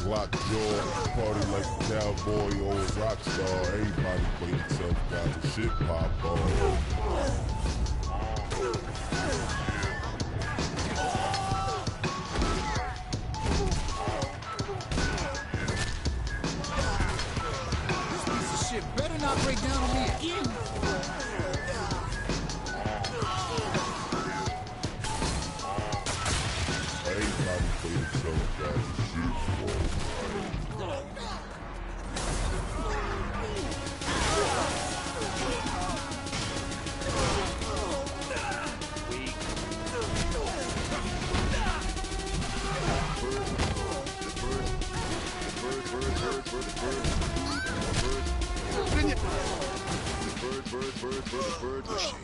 Glock jaw, party like a cowboy or a rock star. Everybody play themselves, got the shit pop off. Better not break down on me again. Everybody play themselves, got the shit pop. Bird machine.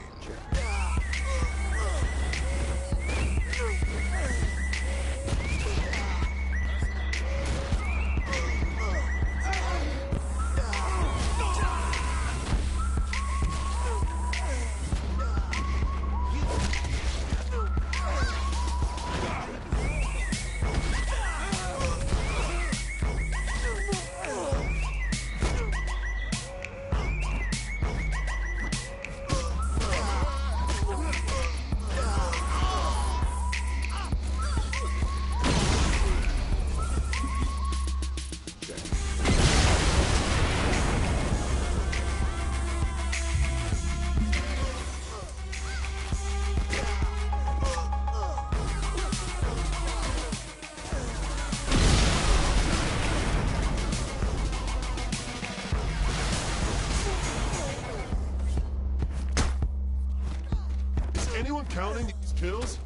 Anyone counting these kills?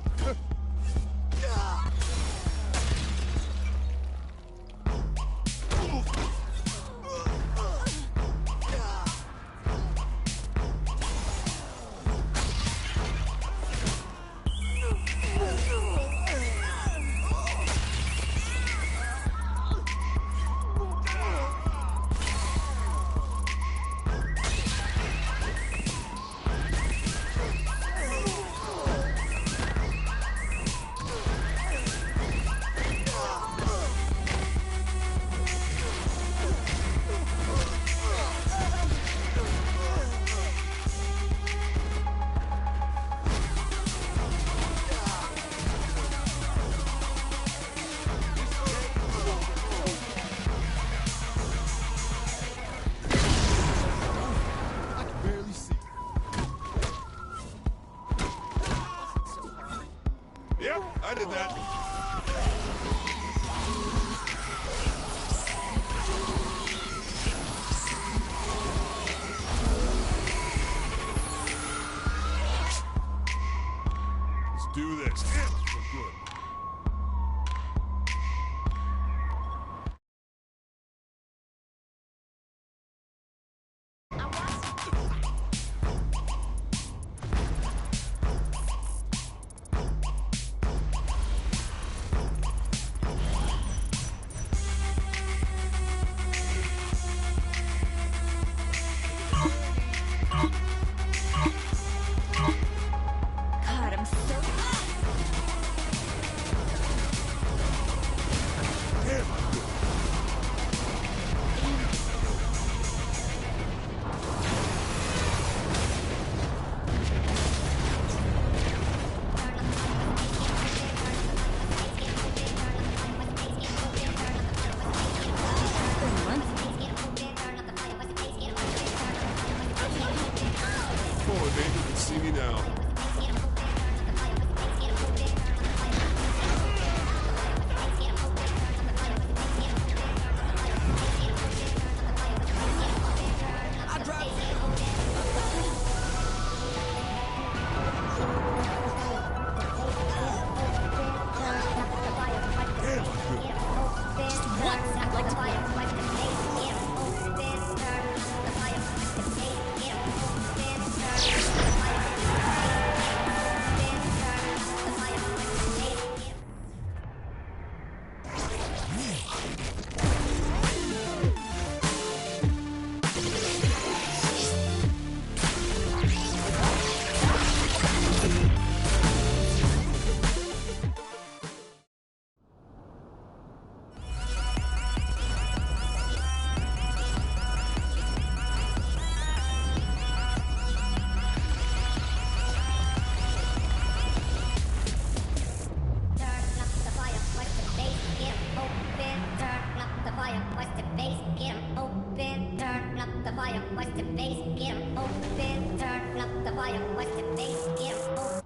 west to base, get 'em open, turn up the volume, west to base, get 'em open.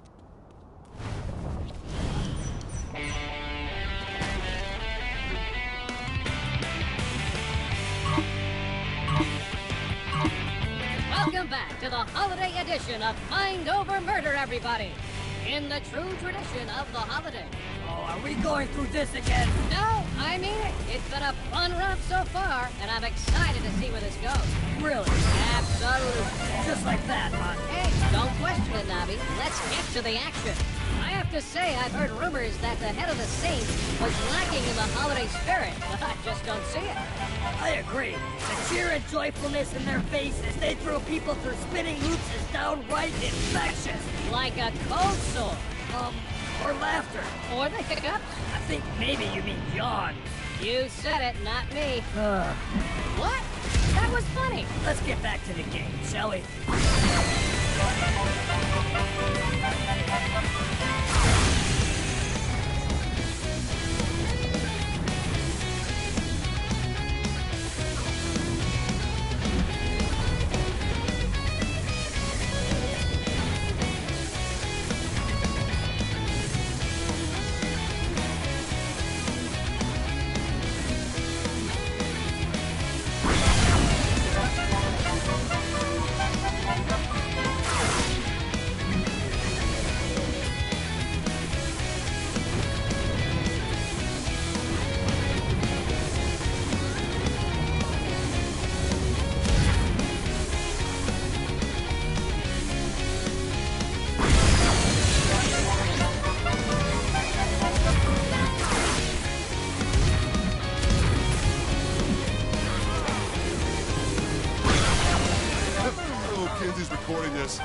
Welcome back to the holiday edition of Mind Over Murder, everybody! In the true tradition of the holiday. Oh, are we going through this again? No, I mean it. It's been a fun run so far, and I'm excited to see where this goes. Really? Absolutely. Just like that, huh? Hey, don't question it, Navi. Let's get to the action. I have to say, I've heard rumors that the head of the Saints was lacking in the holiday spirit, but I just don't see it. I agree. The cheer and joyfulness in their faces, they throw people through spinning hoops is downright infectious. Like a cold sore. Or laughter. Or the hiccups. I think maybe you mean yawn. You said it, not me. What? That was funny. Let's get back to the game, shall we? Kenzie's recording this.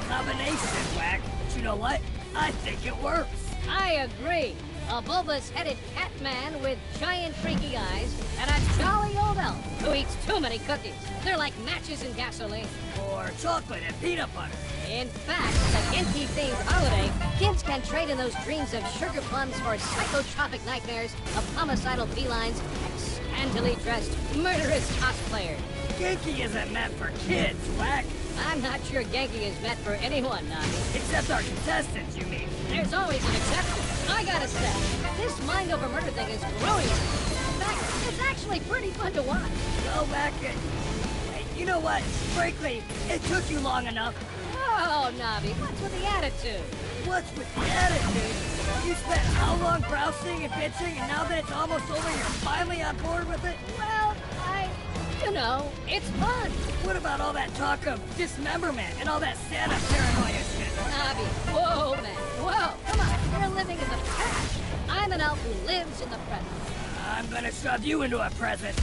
Combination, Whack. But you know what? I think it works. I agree. a bulbous-headed cat man with giant freaky eyes, and a jolly old elf who eats too many cookies. They're like matches in gasoline. Or chocolate and peanut butter. In fact, the Genki-themed holiday, kids can trade in those dreams of sugar plums for psychotropic nightmares of homicidal felines and scantily dressed, murderous cosplayers. Genki isn't meant for kids, Whack. I'm not sure Genki is meant for anyone, Nami. Except our contestants, you mean? There's always an exception. I gotta say, this mind over murder thing is growing. In fact, it's actually pretty fun to watch. Go back and... Hey, you know what? Frankly, it took you long enough. Oh, Navi, what's with the attitude? What's with the attitude? You spent how long browsing and bitching, and now that it's almost over, you're finally on board with it? Well, you know, it's fun. What about all that talk of dismemberment and all that Santa paranoia shit? Navi, whoa, man, whoa, come on, you're living in the past. I'm an elf who lives in the present. I'm gonna shove you into a present.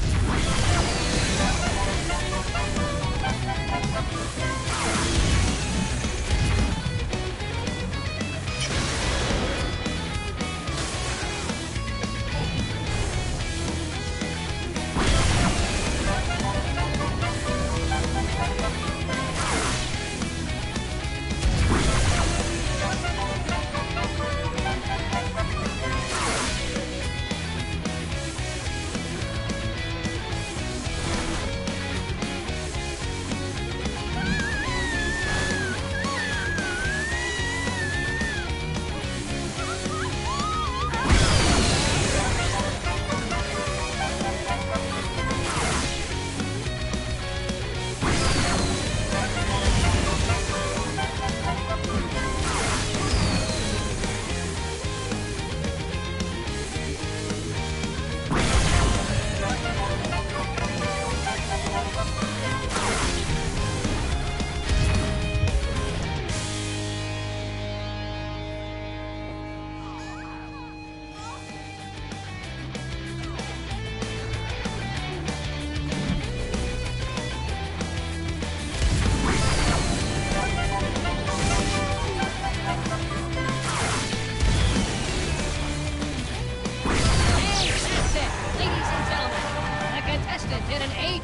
Did an A+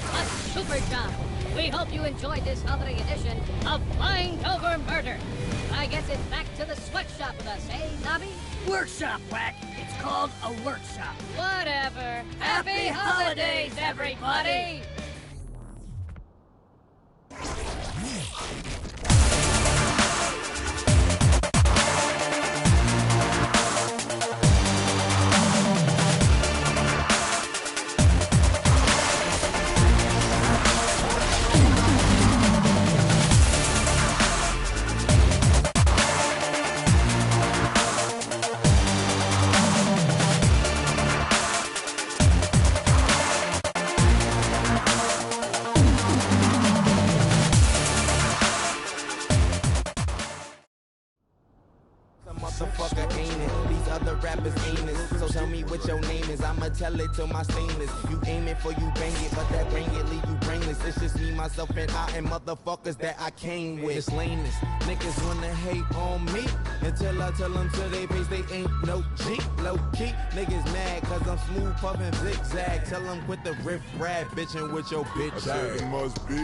super job. We hope you enjoyed this holiday edition of Mind Over Murder. I guess it's back to the sweatshop with us, eh, Nobby? Workshop, Whack. It's called a workshop. Whatever. Happy holidays, everybody! Motherfucker ain't it? These other rappers ain't it? So tell me what your name is. I'ma tell it to my stainless. You aim it for you bang it, but that bang it leave you brainless. It's just me, myself, and I, and motherfuckers that I came with. It's lameness. Niggas wanna hate on me until I tell them to their face they ain't no G. Low key, niggas mad cause I'm smooth puffin' zigzag. Tell them quit the riff rap bitchin' with your bitch. I said it must be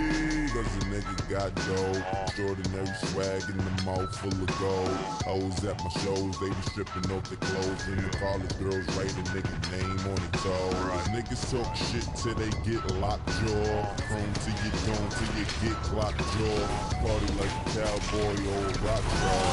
cause the nigga got dough. Extraordinary swag in the mouth full of gold. Hoes at my shows, they be stripping off their clothes. And the college girls write a nigga name on it toe. Niggas talk shit till they get locked jaw. Chrome to your dome till you get clocked jaw. Party like a cowboy or a rock star.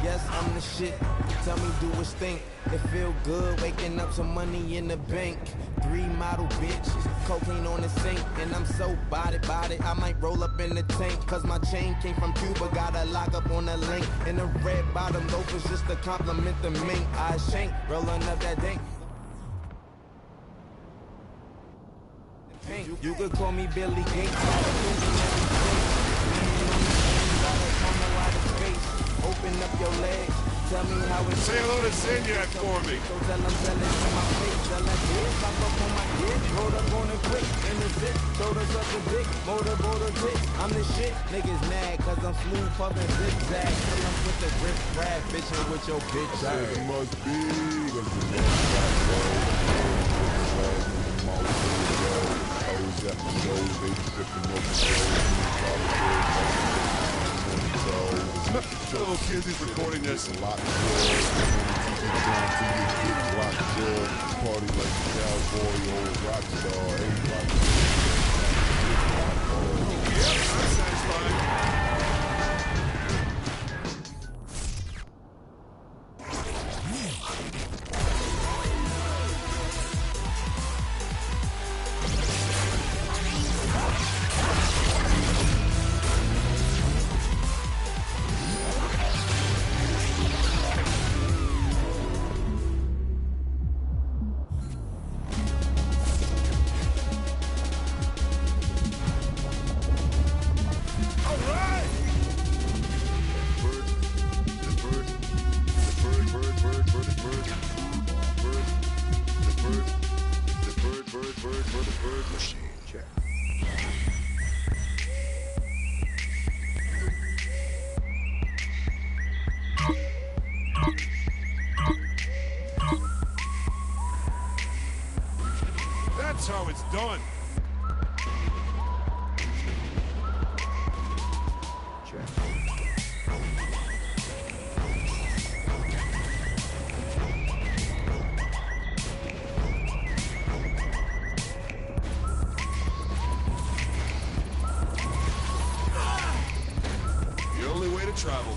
Yes, I'm the shit. Tell me, do a stink. It feel good waking up some money in the bank. 3 model bitch, cocaine on the sink. And I'm so body, I might roll up in the tank. Cause my chain came from Cuba, got a lock up on the link. And the red bottom loafers just to compliment the mink. I shank, rolling up that dank. You could call me Billy Gates. Open up your legs, tell me how it's. Say hello to Senyak for me. So tell them, tell it to my face, tell that bitch, pop up on my kid, roll up on it quick, in the zip, shoulder suck a dick, motor dick. I'm the shit, niggas mad, cause I'm smooth puffin' zigzag, tell them with the grip rap, bitch. here with your bitch ass. It must be, cause the nigga got gold. Swag in the mouth full of gold. Hoes at my shows, they be stripping up the Little kids, he's recording this. a lot of party like a cowboy, old rock star, everybody. Yep, I'm satisfied. That's how it's done. The only way to travel.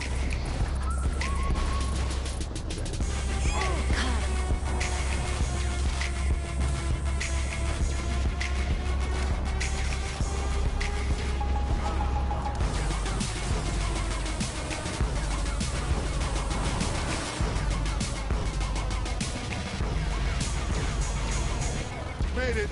Made it.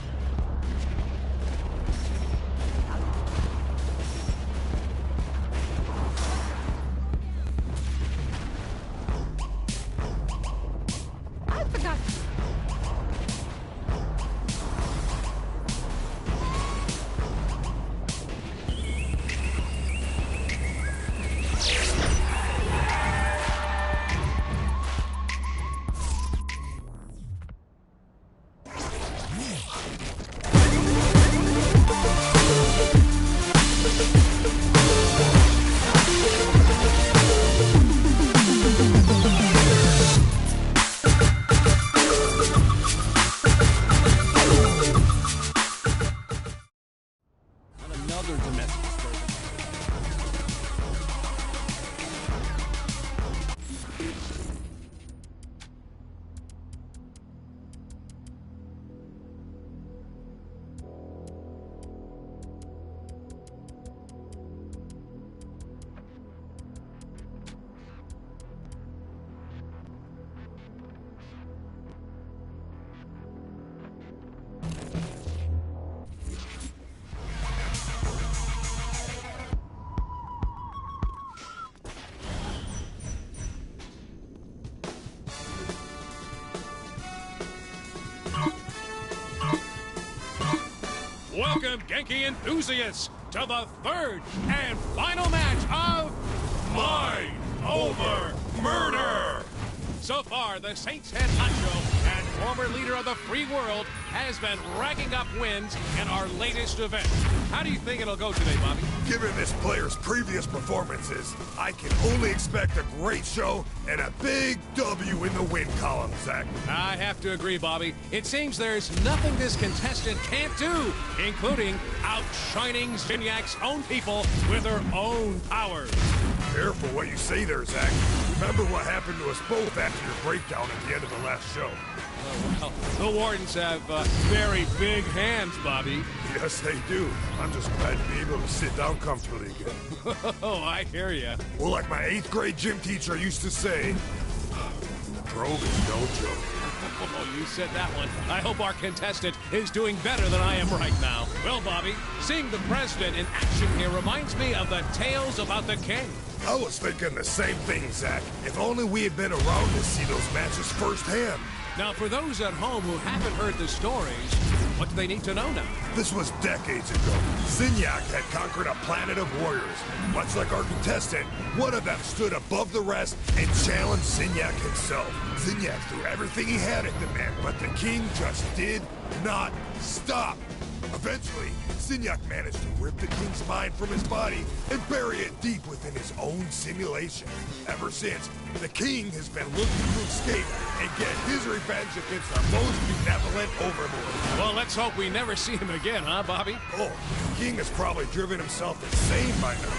I forgot. Another domestic disturbance. Welcome, Genki enthusiasts, to the third and final match of Mind Over Murder! So far, the Saints head honcho and former leader of the free world has been racking up wins in our latest event. How do you think it'll go today, Bobby? Given this player's previous performances, I can only expect a great show and a big W in the win column, Zach. I have to agree, Bobby. It seems there's nothing this contestant can't do, including outshining Zinniac's own people with her own powers. Careful what you say there, Zach. Remember what happened to us both after your breakdown at the end of the last show. Oh, well, the Wardens have very big hands, Bobby. Yes, they do. I'm just glad to be able to sit down comfortably again. Oh, I hear ya. Well, like my 8th grade gym teacher used to say, the probe is no joke. Oh, you said that one. I hope our contestant is doing better than I am right now. Well, Bobby, seeing the president in action here reminds me of the tales about the king. I was thinking the same thing, Zach. If only we had been around to see those matches firsthand. Now, for those at home who haven't heard the stories, what do they need to know now? This was decades ago. Zinyak had conquered a planet of warriors. Much like our contestant, one of them stood above the rest and challenged Zinyak himself. Zinyak threw everything he had at the man, but the king just did not stop. Eventually, Zinyak managed to rip the king's mind from his body and bury it deep within his own simulation. Ever since, the king has been looking to escape and get his revenge against our most benevolent overlord. Well, let's hope we never see him again, huh, Bobby? Oh, the king has probably driven himself insane by now.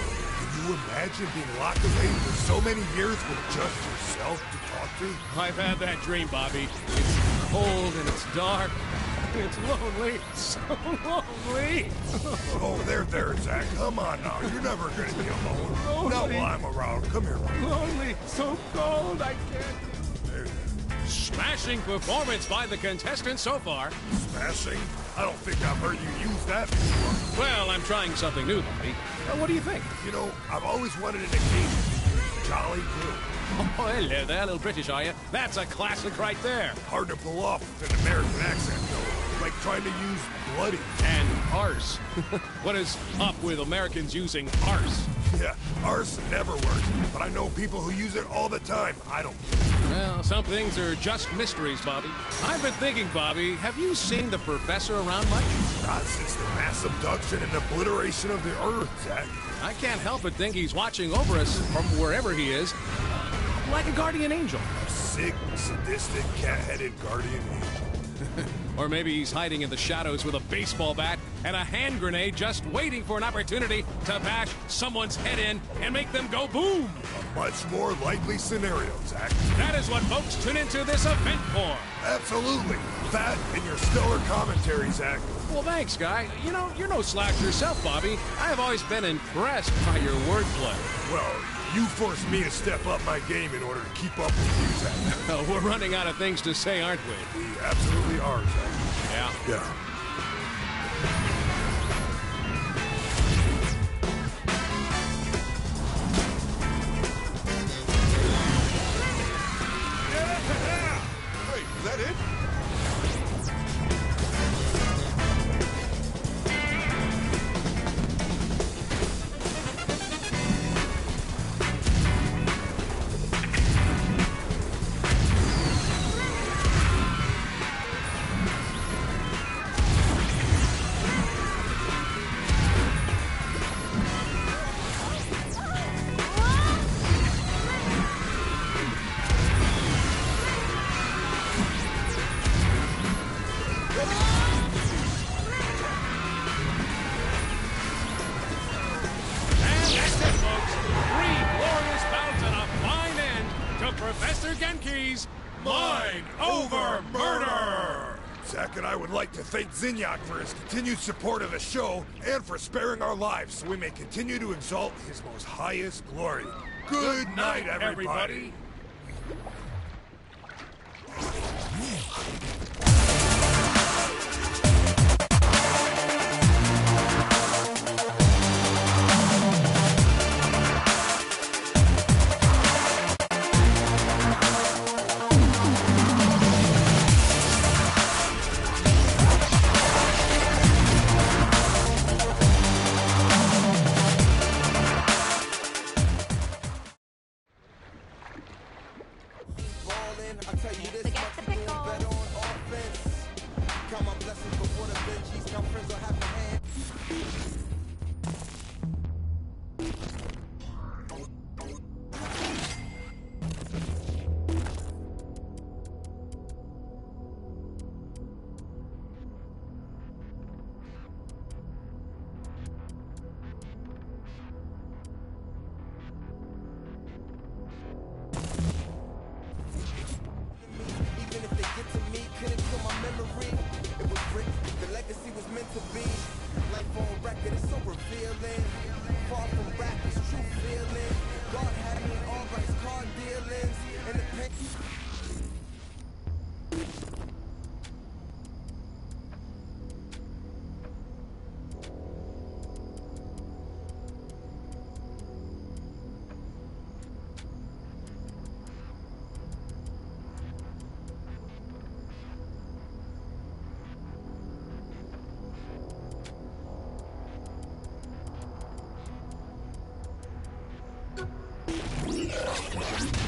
Can you imagine being locked away for so many years with just yourself to talk to? I've had that dream, Bobby. It's cold and it's dark. It's lonely. So lonely. Oh, there, Zach. Come on now. You're never going to be alone. Lonely. Not while I'm around. Come here. Lonely. So cold. I can't. There. Smashing performance by the contestants so far. Smashing? I don't think I've heard you use that before. Well, I'm trying something new, Bobby. What do you think? You know, I've always wanted an occasion to use jolly good. Oh, hello there, little British, are you? That's a classic right there. Hard to pull off with an American accent, though. Like trying to use bloody. And arse. What is up with Americans using arse? Yeah, arse never works. But I know people who use it all the time. I don't. Well, some things are just mysteries, Bobby. I've been thinking, Bobby, have you seen the professor around much? Not since the mass abduction and obliteration of the Earth, Zach. I can't help but think he's watching over us from wherever he is. Like a guardian angel. A sick, sadistic, cat-headed guardian angel. Or maybe he's hiding in the shadows with a baseball bat and a hand grenade just waiting for an opportunity to bash someone's head in and make them go boom. A much more likely scenario, Zach. That is what folks tune into this event for. Absolutely. That and your stellar commentary, Zach. Well, thanks, Guy. You know, you're no slouch yourself, Bobby. I have always been impressed by your wordplay. Well, you forced me to step up my game in order to keep up with you, Zach. We're running out of things to say, aren't we? We absolutely are, Zach. Yeah. Yeah. Hey, is that it? Professor Genki's Mind Over Murder! Zach and I would like to thank Zinyak for his continued support of the show and for sparing our lives so we may continue to exalt his most highest glory. Good night, everybody. I tell you this, must be doing better on offense. Count my blessings before the Benjis. Count friends will have a hand. Bye.